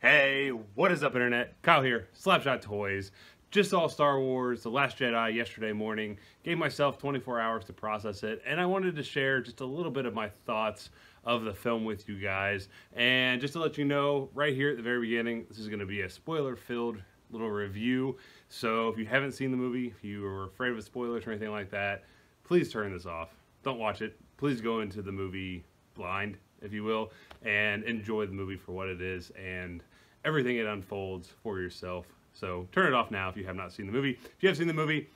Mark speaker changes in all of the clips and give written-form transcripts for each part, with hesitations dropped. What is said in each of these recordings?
Speaker 1: Hey, what is up, Internet? Kyle here, Slapshot Toys. Just saw Star Wars, The Last Jedi yesterday morning. Gave myself 24 hours to process it, and I wanted to share just a little bit of my thoughts of the film with you guys. And just to let you know, right here at the very beginning, this is going to be a spoiler-filled little review. So if you haven't seen the movie, if you are afraid of spoilers or anything like that, please turn this off. Don't watch it. Please go into the movie blind, if you will, and enjoy the movie for what it is and everything it unfolds for yourself. So turn it off now if you have not seen the movie. If you have seen the movie,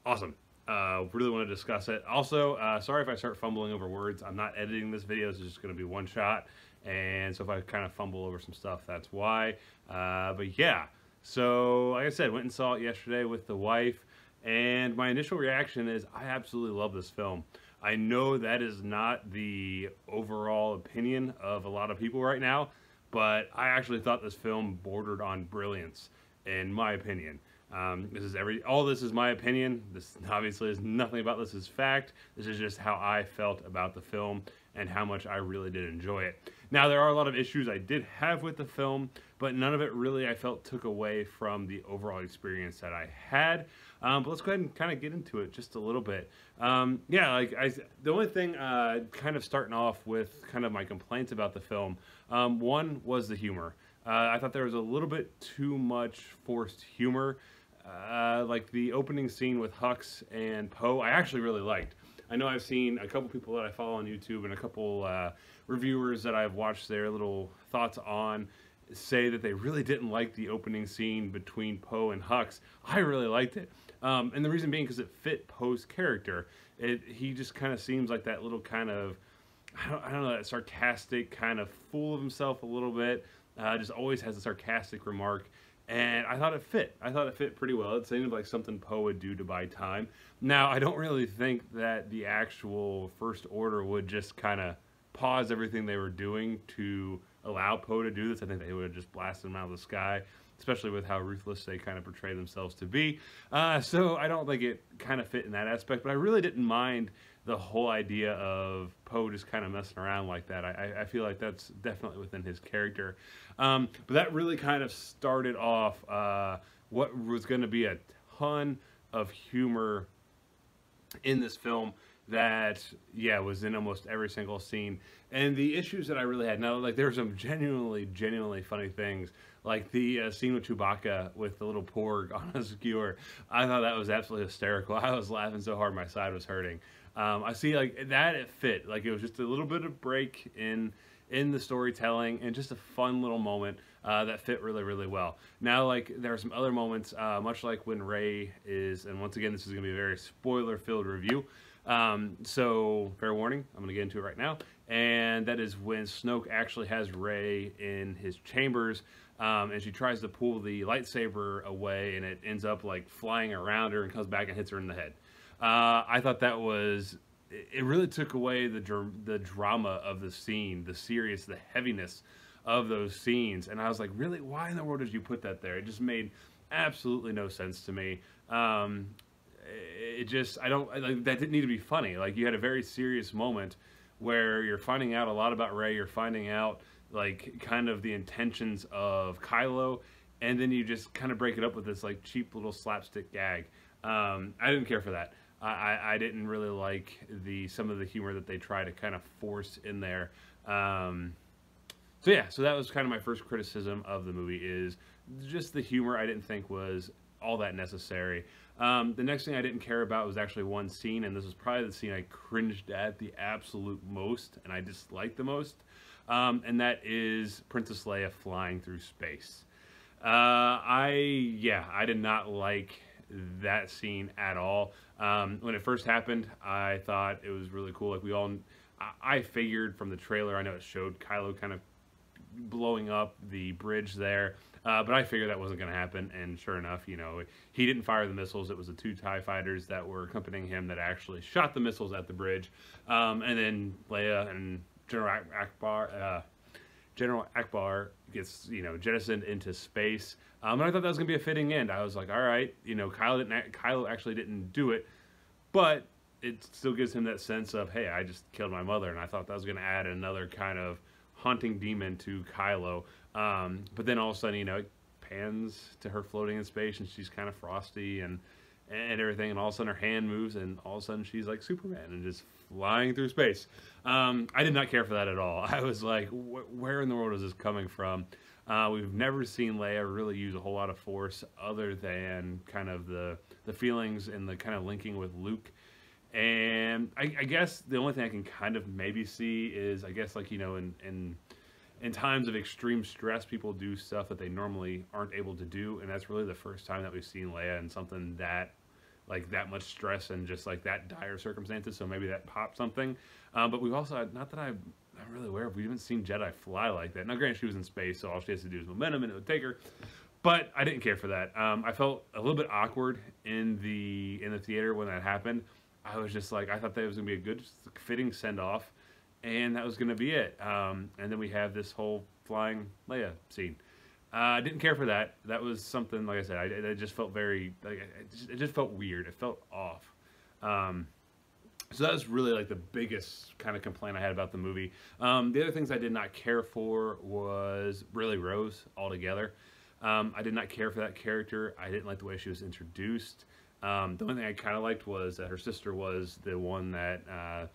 Speaker 1: awesome. Really want to discuss it. Also, sorry if I start fumbling over words. I'm not editing this video. This is just going to be one shot. And so if I kind of fumble over some stuff, that's why. But yeah, so like I said, went and saw it yesterday with the wife. And my initial reaction is I absolutely love this film. I know that is not the overall opinion of a lot of people right now, but I actually thought this film bordered on brilliance, in my opinion. All this is my opinion. This obviously is nothing about this is fact. This is just how I felt about the film and how much I really did enjoy it. Now, there are a lot of issues I did have with the film, but none of it really, I felt, took away from the overall experience that I had. But let's go ahead and kind of get into it just a little bit. Yeah, the only thing kind of starting off with kind of my complaints about the film, one was the humor. I thought there was a little bit too much forced humor. Like the opening scene with Hux and Poe, I actually really liked. I know I've seen a couple people that I follow on YouTube and a couple reviewers that I've watched their little thoughts on say that they really didn't like the opening scene between Poe and Hux. I really liked it. And the reason being because it fit Poe's character. He just kind of seems like that little kind of, I don't know, that sarcastic kind of fool of himself a little bit. Just always has a sarcastic remark. And I thought it fit. I thought it fit pretty well. It seemed like something Poe would do to buy time. Now, I don't really think that the actual First Order would just kind of pause everything they were doing to allow Poe to do this. I think they would have just blasted him out of the sky, especially with how ruthless they kind of portray themselves to be. So I don't think it kind of fit in that aspect, but I really didn't mind the whole idea of Poe just kind of messing around like that. I feel like that's definitely within his character. But that really kind of started off what was going to be a ton of humor in this film that, yeah, was in almost every single scene. And the issues that I really had, now, like, there were some genuinely funny things, like the scene with Chewbacca with the little porg on a skewer. I thought that was absolutely hysterical. I was laughing so hard my side was hurting. I see, like, that it fit. Like, it was just a little bit of break in the storytelling and just a fun little moment that fit really well. Now, like, there are some other moments, much like when Rey is, and once again, this is going to be a very spoiler-filled review. So, fair warning, I'm going to get into it right now. And that is when Snoke actually has Rey in his chambers, and she tries to pull the lightsaber away, and it ends up, like, flying around her and comes back and hits her in the head. I thought that was, it really took away the drama of the scene, the serious, the heaviness of those scenes. And I was like, really, why in the world did you put that there? It just made absolutely no sense to me. That didn't need to be funny. Like, you had a very serious moment where you're finding out a lot about Rey, you're finding out, like, kind of the intentions of Kylo, and then you just kind of break it up with this, like, cheap little slapstick gag. I didn't care for that. I didn't really like some of the humor that they try to kind of force in there. So yeah, so that was kind of my first criticism of the movie, is just the humor I didn't think was all that necessary. The next thing I didn't care about was actually one scene, and this was probably the scene I cringed at the absolute most, and I disliked the most, and that is Princess Leia flying through space. I did not like that scene at all. When it first happened, I thought it was really cool. Like, I figured from the trailer, I know it showed Kylo kind of blowing up the bridge there, but I figured that wasn't going to happen, and sure enough, you know, he didn't fire the missiles. It was the 2 TIE fighters that were accompanying him that actually shot the missiles at the bridge, and then Leia and General Akbar gets, you know, jettisoned into space. And I thought that was going to be a fitting end. I was like, all right, you know, Kylo actually didn't do it, but it still gives him that sense of, hey, I just killed my mother, and I thought that was going to add another kind of haunting demon to Kylo. But then all of a sudden, you know, it pans to her floating in space, and she's kind of frosty and everything, and all of a sudden her hand moves, and all of a sudden she's like Superman and just flying through space. I did not care for that at all. I was like, where in the world is this coming from? We've never seen Leia really use a whole lot of force other than kind of the feelings and the kind of linking with Luke. And I guess the only thing I can kind of maybe see is, I guess, like, you know, in times of extreme stress, people do stuff that they normally aren't able to do, and that's really the first time that we've seen Leia in something that, like, that much stress and just like that dire circumstances. So maybe that popped something. But we've also, not that I'm really aware of, we haven't seen Jedi fly like that. Now, granted, she was in space, so all she has to do is momentum, and it would take her. But I didn't care for that. I felt a little bit awkward in the theater when that happened. I was just like, I thought that was gonna be a good, fitting send off, and that was gonna be it. And then we have this whole flying Leia scene. I didn't care for that. That was something, like I said, it just felt very, like, it just felt weird. It felt off. So that was really like the biggest kind of complaint I had about the movie. The other things I did not care for was really Rose altogether. I did not care for that character. I didn't like the way she was introduced. The only thing I kind of liked was that her sister was the one that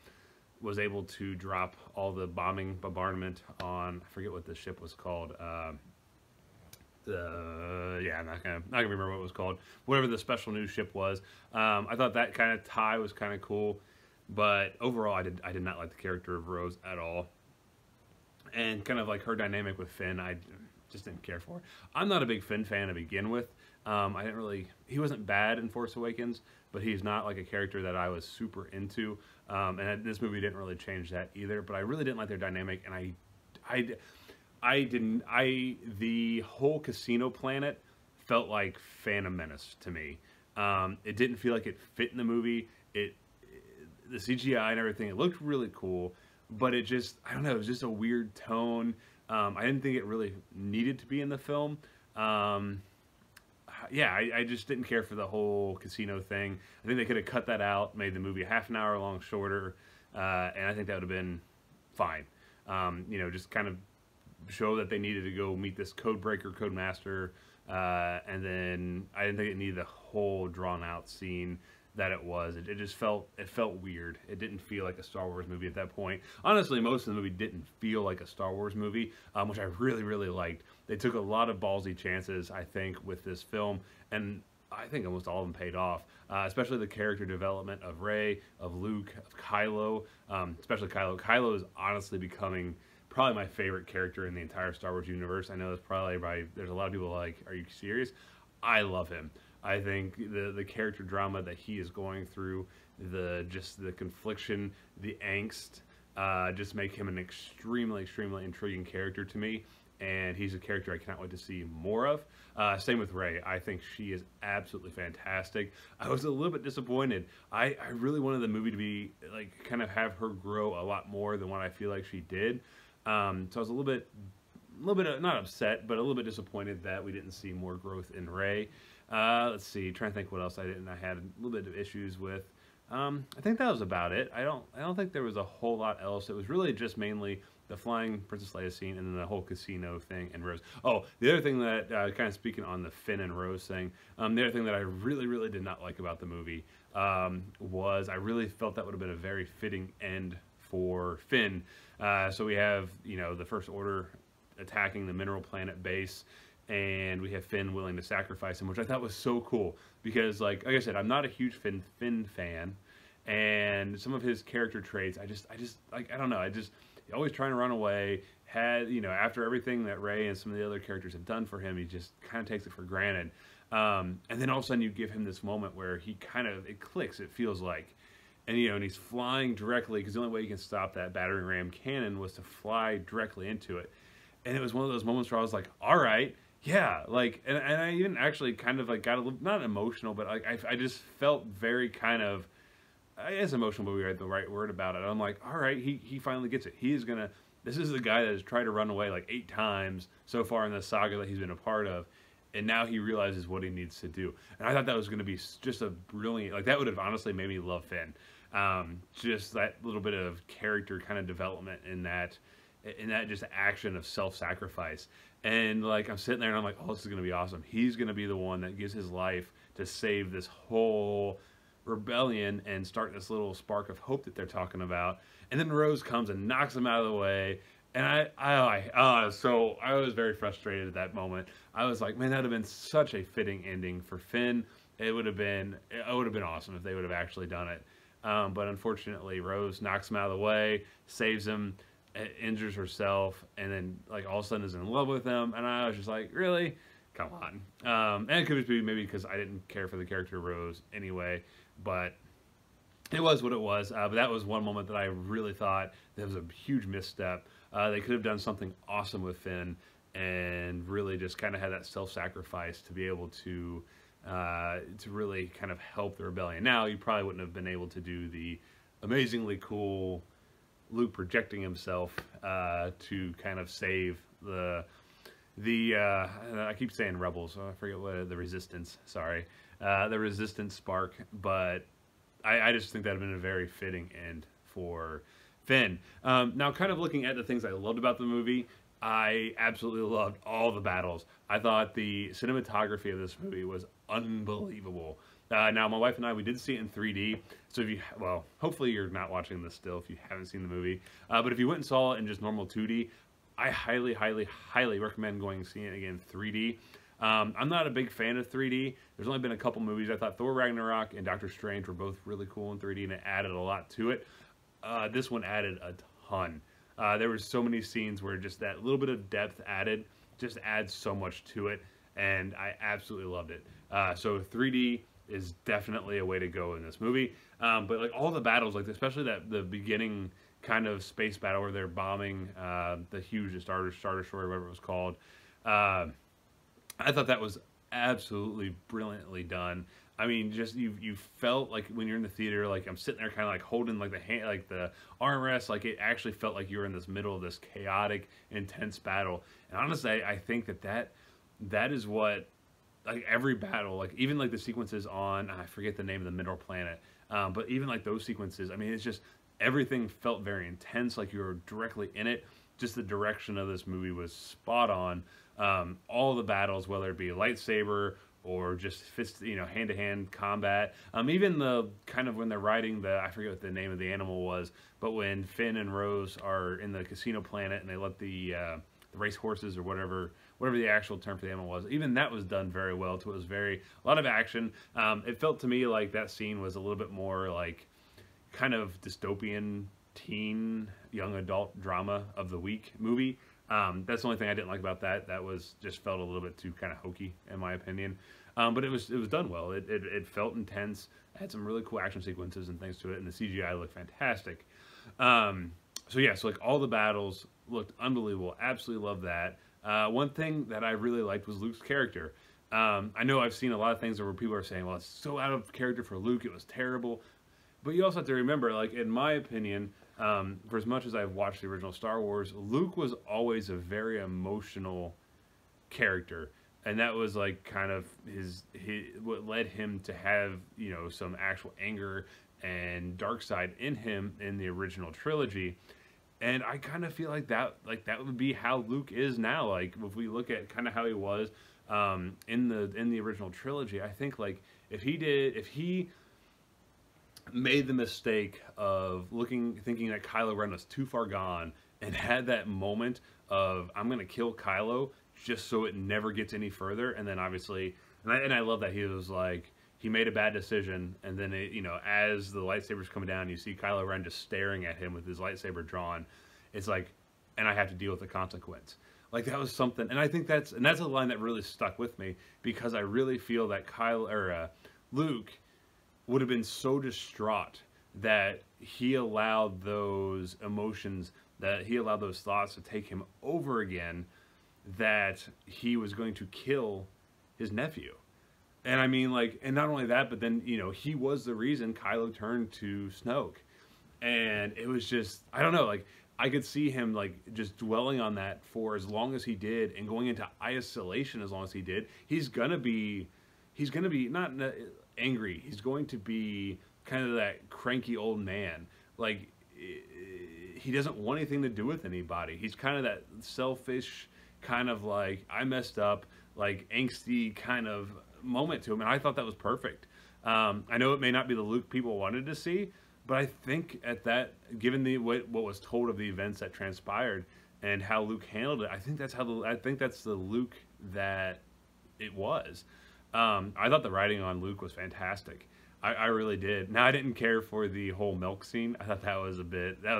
Speaker 1: was able to drop all the bombardment on, I forget what the ship was called. Yeah, I'm not gonna remember what it was called. Whatever the special news ship was. I thought that kind of tie was kind of cool, but overall, I did not like the character of Rose at all, and kind of like her dynamic with Finn, I just didn't care for. I'm not a big Finn fan to begin with. I didn't really. He wasn't bad in Force Awakens, but he's not like a character that I was super into. And this movie didn't really change that either. But I really didn't like their dynamic, and the whole casino planet felt like Phantom Menace to me. It didn't feel like it fit in the movie. The CGI and everything, it looked really cool, but it just, I don't know, it was just a weird tone. I didn't think it really needed to be in the film. Yeah, I just didn't care for the whole casino thing. I think they could have cut that out, made the movie half an hour long shorter, and I think that would have been fine. You know, just kind of show that they needed to go meet this code breaker, code master, and then I didn't think it needed the whole drawn out scene that it was. It just felt weird. It didn't feel like a Star Wars movie at that point. Honestly, most of the movie didn't feel like a Star Wars movie, which I really liked. They took a lot of ballsy chances, I think, with this film, and I think almost all of them paid off, especially the character development of Rey, of Luke, of Kylo, especially Kylo. Kylo is honestly becoming probably my favorite character in the entire Star Wars universe. I know that's probably there's a lot of people like, are you serious? I love him. I think the character drama that he is going through, the confliction, the angst, just make him an extremely intriguing character to me. And he's a character I cannot wait to see more of. Same with Rey. I think she is absolutely fantastic. I was a little bit disappointed. I really wanted the movie to be, like, kind of have her grow a lot more than what I feel like she did. So I was a little bit not upset, but a little bit disappointed that we didn't see more growth in Rey. Let's see, trying to think what else I had a little bit of issues with. I think that was about it. I don't think there was a whole lot else. It was really just mainly the flying Princess Leia scene and then the whole casino thing and Rose. Oh, the other thing that, kind of speaking on the Finn and Rose thing, the other thing that I really did not like about the movie was I really felt that would have been a very fitting end for Finn. So we have, you know, the First Order attacking the mineral planet base, and we have Finn willing to sacrifice him, which I thought was so cool because, like I said, I'm not a huge Finn fan, and some of his character traits, I just like, I don't know, always trying to run away. Had, you know, after everything that Rey and some of the other characters have done for him, he just kind of takes it for granted. And then all of a sudden you give him this moment where he it clicks, it feels like. And, you know, and he's flying directly, because the only way you can stop that battering ram cannon was to fly directly into it. And it was one of those moments where I was like, all right, yeah, like, and I even actually kind of, like, got a little, not emotional, but, like, I just felt very kind of, I guess emotional would be the right word about it. I'm like, all right, he finally gets it. He is gonna, this is the guy that has tried to run away like 8 times so far in the saga that he's been a part of, and now he realizes what he needs to do. And I thought that was going to be just a brilliant, like, that would have honestly made me love Finn. Just that little bit of character kind of development in that, in that just action of self-sacrifice. And like I'm sitting there and I'm like, oh, this is gonna be awesome. He's gonna be the one that gives his life to save this whole rebellion and start this little spark of hope that they're talking about. And then Rose comes and knocks him out of the way. And I was very frustrated at that moment. I was like, man, that'd have been such a fitting ending for Finn. It would have been awesome if they would have actually done it. But unfortunately, Rose knocks him out of the way, saves him, injures herself, and then like all of a sudden is in love with him. And I was just like, really? Come on. And it could be maybe because I didn't care for the character Rose anyway, but it was what it was. But that was one moment that I really thought that was a huge misstep. They could have done something awesome with Finn and really just kind of had that self-sacrifice to be able to really kind of help the rebellion. Now, you probably wouldn't have been able to do the amazingly cool Luke projecting himself to kind of save the I keep saying rebels, so I forget what the resistance. Sorry, the resistance spark. But I just think that would have been a very fitting end for Finn. Now, kind of looking at the things I loved about the movie, I absolutely loved all the battles. I thought the cinematography of this movie was unbelievable. Now, my wife and I, we did see it in 3D. So if you, well, hopefully you're not watching this still if you haven't seen the movie. But if you went and saw it in just normal 2D, I highly, highly, highly recommend going and seeing it again in 3D. I'm not a big fan of 3D. There's only been a couple movies. I thought Thor Ragnarok and Doctor Strange were both really cool in 3D, and it added a lot to it. This one added a ton. There were so many scenes where just that little bit of depth added just adds so much to it, and I absolutely loved it. So 3D is definitely a way to go in this movie. But like all the battles, like especially the beginning kind of space battle where they're bombing the huge Star Destroyer, whatever it was called. I thought that was absolutely brilliantly done. I mean, just you felt like when you're in the theater, like I'm sitting there kind of like holding like the hand, like the armrest, like it actually felt like you were in this middle of this chaotic, intense battle. And honestly, I think that is what, like every battle, like even like the sequences on, I forget the name of the middle planet, but even like those sequences, I mean, it's just everything felt very intense, like you were directly in it. Just the direction of this movie was spot on. All the battles, whether it be lightsaber or just fist, hand-to-hand combat. Even the kind of when they're riding I forget what the name of the animal was, but when Finn and Rose are in the casino planet and they let the race horses or whatever the actual term for the animal was, even that was done very well. It was a lot of action. It felt to me like that scene was a little bit more like kind of dystopian teen young adult drama of the week movie. That's the only thing I didn't like about that. That was just felt a little bit too kind of hokey in my opinion. But it was done well. It felt intense. It had some really cool action sequences and things to it, and the CGI looked fantastic. So yeah, so like all the battles looked unbelievable. Absolutely love that. One thing that I really liked was Luke's character. I know I've seen a lot of things where people are saying, well, it's so out of character for Luke, it was terrible. But you also have to remember, like in my opinion, for as much as I've watched the original Star Wars, Luke was always a very emotional character. And that was like kind of what led him to have, some actual anger and dark side in him in the original trilogy. And I kind of feel like that would be how Luke is now. Like if we look at kind of how he was in the original trilogy, I think like if he made the mistake of thinking that Kylo Ren was too far gone and had that moment of I'm gonna kill Kylo just so it never gets any further, and then obviously, and I love that he was like he made a bad decision, and then as the lightsabers come down, you see Kylo Ren just staring at him with his lightsaber drawn. It's like, and I have to deal with the consequence. Like that was something, and I think that's a line that really stuck with me because I really feel that Luke would have been so distraught that he allowed those emotions, that he allowed those thoughts to take him over again, that he was going to kill his nephew. And I mean, like, and not only that, but then, he was the reason Kylo turned to Snoke. And it was just, I don't know, like, I could see him, like, just dwelling on that for as long as he did and going into isolation as long as he did. He's gonna be not angry. He's going to be kind of that cranky old man. Like he doesn't want anything to do with anybody. He's kind of that selfish, kind of like, I messed up, like angsty kind of moment to him, and I thought that was perfect. I know it may not be the Luke people wanted to see, but I think at that, given what was told of the events that transpired and how Luke handled it, I think that's the Luke that it was. I thought the writing on Luke was fantastic. I really did. Now, I didn't care for the whole milk scene. I thought that was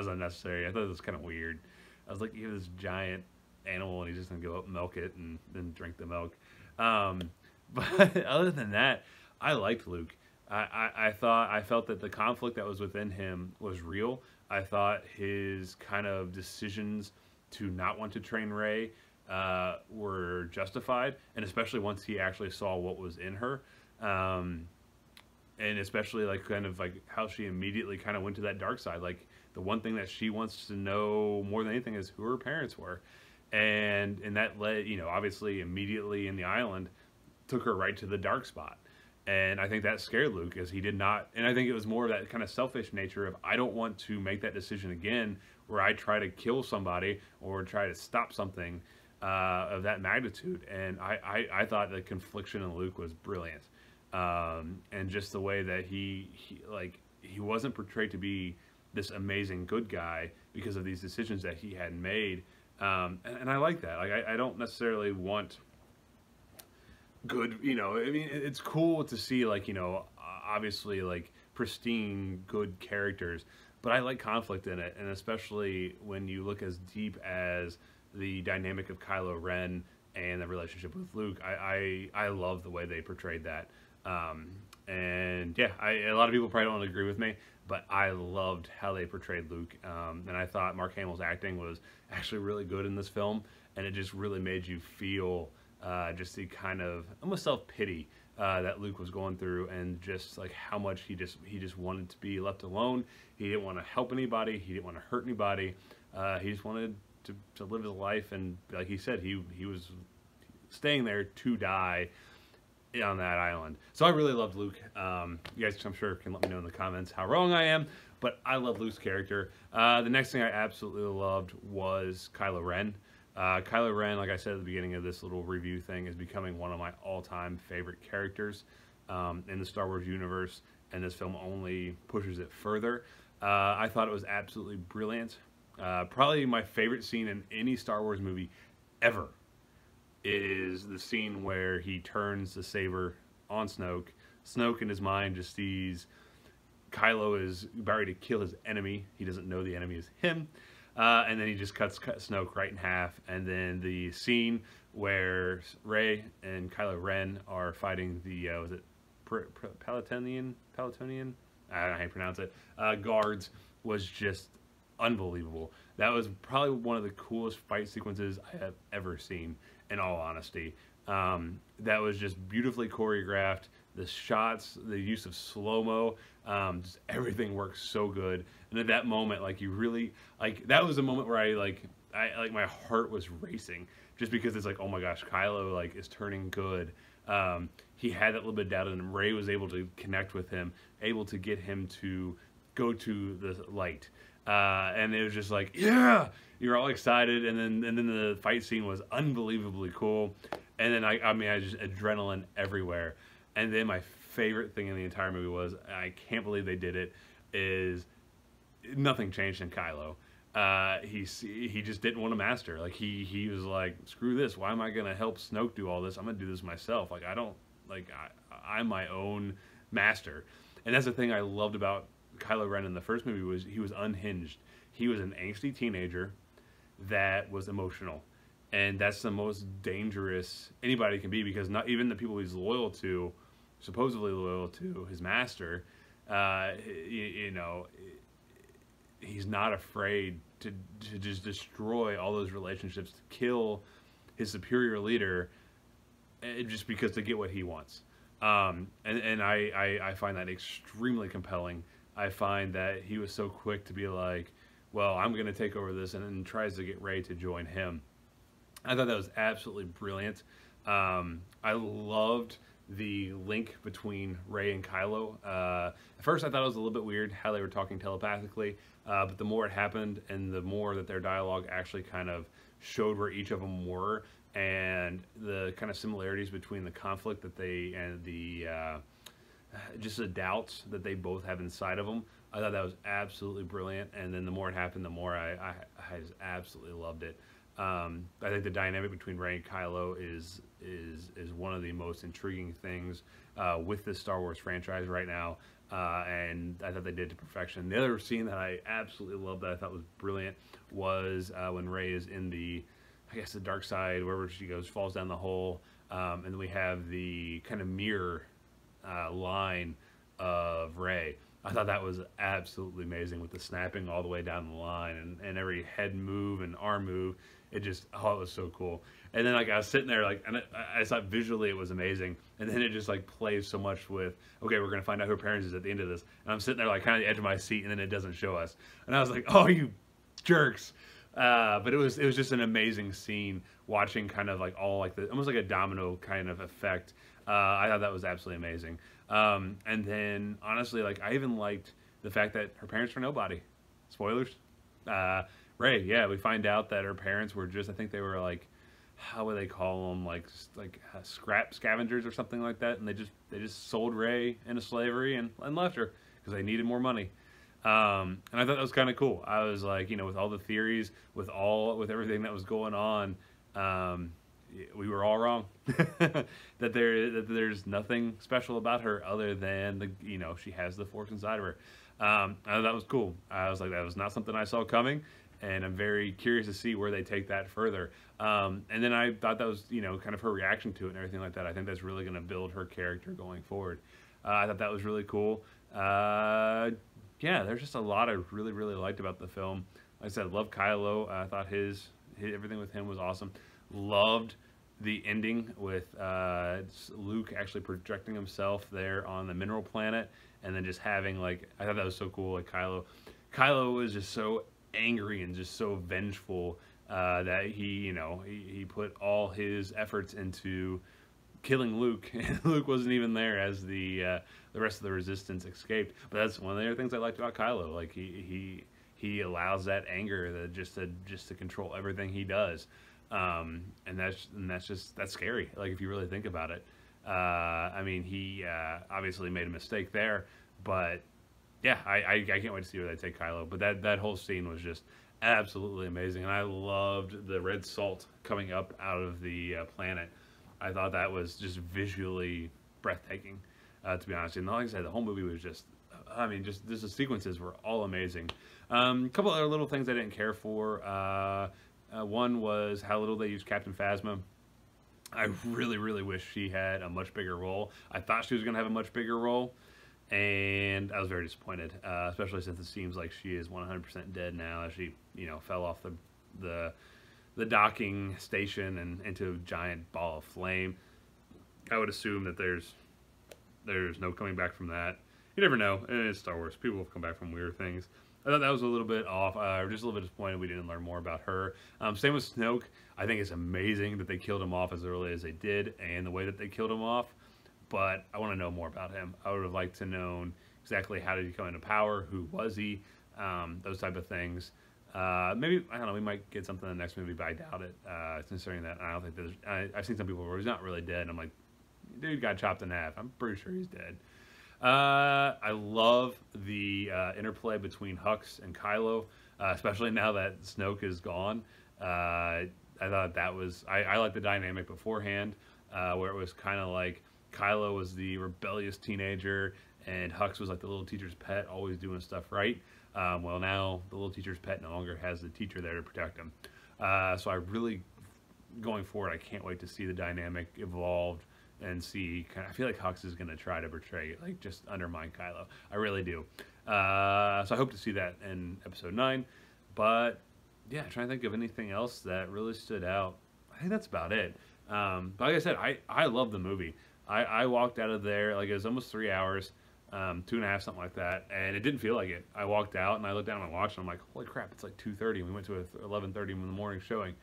Speaker 1: unnecessary. I thought it was kind of weird. I was like, you have this giant animal and he's just gonna go up and milk it and then drink the milk. But other than that, I liked Luke. I felt that the conflict that was within him was real. I thought his kind of decisions to not want to train Rey were justified, and especially once he actually saw what was in her. And especially like kind of like how she immediately kind of went to that dark side. Like the one thing that she wants to know more than anything is who her parents were. And that led, you know, obviously immediately in the island took her right to the dark spot. And I think that scared Luke, as he did not, and I think it was more of that kind of selfish nature of, I don't want to make that decision again where I try to kill somebody or try to stop something of that magnitude. And I thought the confliction in Luke was brilliant. And just the way that he wasn't portrayed to be this amazing good guy because of these decisions that he had made. And I like that. Like, I don't necessarily want good, you know, I mean, it's cool to see, like, you know, obviously, like, pristine, good characters, but I like conflict in it, and especially when you look as deep as the dynamic of Kylo Ren and the relationship with Luke. I love the way they portrayed that. And yeah, a lot of people probably don't agree with me, but I loved how they portrayed Luke. And I thought Mark Hamill's acting was actually really good in this film, and it just really made you feel just the kind of almost self-pity that Luke was going through, and just like how much he just wanted to be left alone. He didn't want to help anybody. He didn't want to hurt anybody. He just wanted to live his life, and like he said, he was staying there to die on that island. So I really loved Luke. You guys, I'm sure, can let me know in the comments how wrong I am, but I love Luke's character. The next thing I absolutely loved was Kylo Ren. Kylo Ren, like I said at the beginning of this little review thing, is becoming one of my all-time favorite characters in the Star Wars universe, and this film only pushes it further. I thought it was absolutely brilliant. Probably my favorite scene in any Star Wars movie ever is the scene where he turns the saber on Snoke. Snoke in his mind just sees Kylo is about ready to kill his enemy. He doesn't know the enemy is him. And then he just cuts Snoke right in half. And then the scene where Rey and Kylo Ren are fighting the, was it Palatinian? I don't know how you pronounce it. Guards, was just unbelievable. That was probably one of the coolest fight sequences I have ever seen, in all honesty. That was just beautifully choreographed. The shots, the use of slow-mo, just everything works so good. And at that moment, like, you really, like, that was a moment where I my heart was racing, just because it's like, oh my gosh, Kylo, like, is turning good. He had that little bit of doubt, and Rey was able to connect with him, able to get him to go to the light. And it was just like, yeah, you're all excited. And then the fight scene was unbelievably cool. And then I just adrenaline everywhere. And then my favorite thing in the entire movie was, I can't believe they did it, is nothing changed in Kylo. He just didn't want to master. Like, he was like, screw this. Why am I going to help Snoke do all this? I'm going to do this myself. Like, I'm my own master. And that's the thing I loved about Kylo Ren in the first movie, was he was unhinged. He was an angsty teenager that was emotional. And that's the most dangerous anybody can be, because not even the people he's loyal to, supposedly loyal to, his master, you know, he's not afraid to just destroy all those relationships, to kill his superior leader, just because to get what he wants. And I find that extremely compelling. I find that he was so quick to be like, well, I'm going to take over this, and then tries to get Rey to join him. I thought that was absolutely brilliant. I loved the link between Rey and Kylo. At first I thought it was a little bit weird how they were talking telepathically, but the more it happened and the more that their dialogue actually kind of showed where each of them were and the kind of similarities between the conflict that they and the just the doubts that they both have inside of them. I thought that was absolutely brilliant, and then the more it happened, the more I just absolutely loved it. I think the dynamic between Rey and Kylo is one of the most intriguing things with this Star Wars franchise right now, and I thought they did it to perfection. The other scene that I absolutely loved that I thought was brilliant was when Rey is in the, I guess, the dark side, wherever she goes, falls down the hole, and then we have the kind of mirror line of Rey. I thought that was absolutely amazing with the snapping all the way down the line and every head move and arm move. It just, oh, it was so cool. And then like I was sitting there like, and I thought visually it was amazing. And then it just like plays so much with, okay, we're going to find out who her parents is at the end of this. And I'm sitting there like kind of the edge of my seat, and then it doesn't show us. And I was like, oh, you jerks. But it was just an amazing scene watching kind of like all like the, almost like a domino kind of effect. I thought that was absolutely amazing. And then honestly, like I even liked the fact that her parents were nobody. Spoilers. Rey, yeah, we find out that her parents were just, I think they were like, how would they call them, like scrap scavengers or something like that, and they just sold Rey into slavery and left her because they needed more money. And I thought that was kind of cool. I was like, you know, with all the theories, with everything that was going on, we were all wrong. that there's nothing special about her other than she has the Force inside of her. I thought that was cool. I was like, that was not something I saw coming, and I'm very curious to see where they take that further. And then I thought that was kind of her reaction to it and everything like that. I think that's really going to build her character going forward. I thought that was really cool. Yeah, there's just a lot I really liked about the film. Like I said, loved Kylo. I thought his everything with him was awesome. Loved the ending with Luke actually projecting himself there on the mineral planet, and then just having like, I thought that was so cool. Like Kylo was just so angry and just so vengeful that he put all his efforts into killing Luke, and Luke wasn't even there as the rest of the Resistance escaped. But that's one of the other things I liked about Kylo. Like he allows that anger just to control everything he does. And that's scary. Like if you really think about it. I mean, he obviously made a mistake there, but yeah, I can't wait to see where they take Kylo. But that whole scene was just absolutely amazing, and I loved the red salt coming up out of the planet. I thought that was just visually breathtaking, to be honest. And like I said, the whole movie was just, I mean, just the sequences were all amazing. A couple other little things I didn't care for. One was how little they used Captain Phasma. I really wish she had a much bigger role. I thought she was going to have a much bigger role, and I was very disappointed, especially since it seems like she is 100% dead now, as she, fell off the docking station and into a giant ball of flame. I would assume that there's no coming back from that. You never know. It's Star Wars. People have come back from weird things. I thought that was a little bit off. Just a little bit disappointed we didn't learn more about her. Same with Snoke. I think it's amazing that they killed him off as early as they did, and the way that they killed him off. But I want to know more about him. I would have liked to know exactly how did he come into power, who was he, those type of things. Maybe, I don't know, we might get something in the next movie, but I doubt it, considering that I don't think I've seen some people where he's not really dead, and I'm like, dude got chopped in half. I'm pretty sure he's dead. I love the interplay between Hux and Kylo, especially now that Snoke is gone. I thought that was, I liked the dynamic beforehand, where it was kind of like Kylo was the rebellious teenager, and Hux was like the little teacher's pet, always doing stuff right. Well, now the little teacher's pet no longer has the teacher there to protect him. So I really, going forward, I can't wait to see the dynamic evolved and see. I feel like Hux is going to try to portray, like, just undermine Kylo. I really do. So I hope to see that in Episode 9. But yeah, trying to think of anything else that really stood out. I think that's about it. But like I said, I love the movie. I walked out of there, like, it was almost 3 hours. 2.5, something like that, and it didn't feel like it. I walked out and I looked down at my watch and I'm like, holy crap, it's like 2:30, and we went to a 11:30 in the morning showing.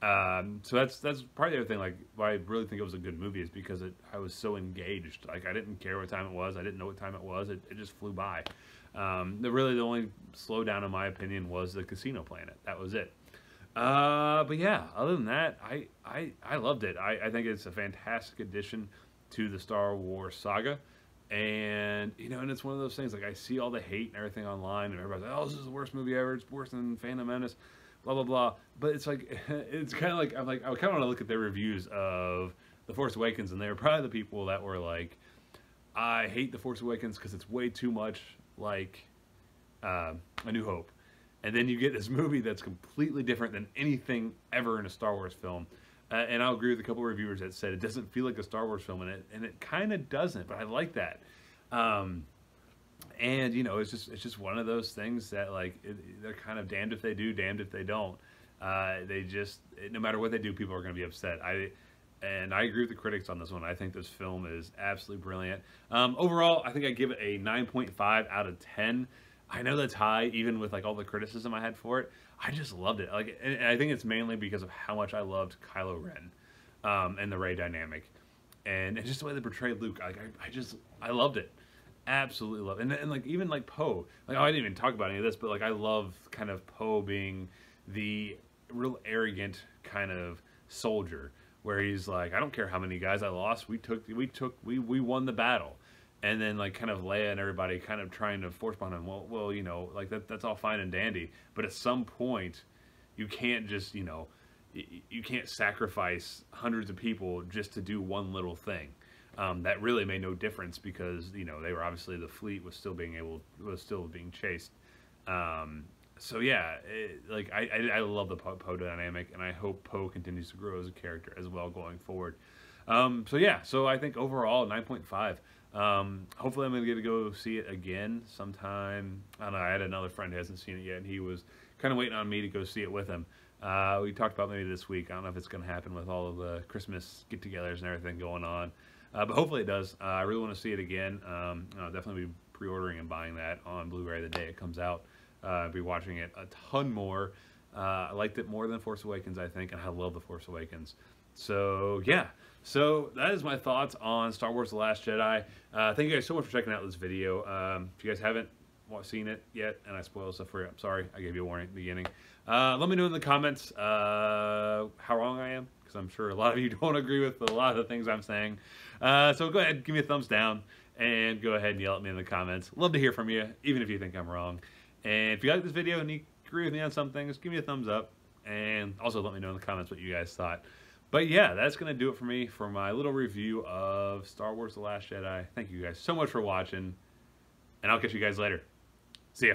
Speaker 1: So that's probably the other thing, like, why I really think it was a good movie is because I was so engaged. Like, I didn't care what time it was. I didn't know what time it was. It just flew by. The only slowdown, in my opinion, was the casino planet. That was it. But yeah, other than that, I loved it. I think it's a fantastic addition to the Star Wars saga. And, you know, and it's one of those things, like, I see all the hate and everything online, and everybody's like, oh, this is the worst movie ever. It's worse than Phantom Menace, blah, blah, blah. But it's like, it's kind of like, I kind of want to look at their reviews of The Force Awakens, and they were probably the people that were like, I hate The Force Awakens because it's way too much like A New Hope. And then you get this movie that's completely different than anything ever in a Star Wars film. And I'll agree with a couple of reviewers that said it doesn't feel like a Star Wars film, and it kind of doesn't, but I like that. And, you know, it's just one of those things that, like, they're kind of damned if they do, damned if they don't. They just, no matter what they do, people are going to be upset. And I agree with the critics on this one. I think this film is absolutely brilliant. Overall, I think I give it a 9.5 out of 10. I know that's high, even with, like, all the criticism I had for it. I just loved it. Like, and I think it's mainly because of how much I loved Kylo Ren, and the Rey dynamic, and just the way they portrayed Luke. Like, I loved it. Absolutely loved it. And like, even like Poe. Like, oh, I didn't even talk about any of this, but like, I love kind of Poe being the real arrogant kind of soldier, where he's like, I don't care how many guys I lost. We won the battle. And then, like, kind of Leia and everybody kind of trying to force upon him, well, you know, like, that's all fine and dandy, but at some point, you can't just, you know, you can't sacrifice hundreds of people just to do one little thing. That really made no difference because, you know, they were obviously, the fleet was still being chased. So yeah, like, I love the Poe dynamic, and I hope Poe continues to grow as a character as well going forward. So yeah, so I think overall 9.5. Hopefully I'm going to get to go see it again sometime. I don't know, I had another friend who hasn't seen it yet, and he was kind of waiting on me to go see it with him. We talked about maybe this week. I don't know if it's going to happen with all of the Christmas get-togethers and everything going on, but hopefully it does. I really want to see it again. I'll definitely be pre-ordering and buying that on Blu-ray the day it comes out. I'll be watching it a ton more. I liked it more than Force Awakens, I think, and I love The Force Awakens. So yeah, so that is my thoughts on Star Wars The Last Jedi. Thank you guys so much for checking out this video. If you guys haven't seen it yet, and I spoiled stuff for you, I'm sorry. I gave you a warning at the beginning. Let me know in the comments how wrong I am, because I'm sure a lot of you don't agree with a lot of the things I'm saying. So go ahead, give me a thumbs down, and go ahead and yell at me in the comments. Love to hear from you, even if you think I'm wrong. And if you like this video and you agree with me on some things, give me a thumbs up, and also let me know in the comments what you guys thought. But yeah, that's going to do it for me for my little review of Star Wars The Last Jedi. Thank you guys so much for watching, and I'll catch you guys later. See ya.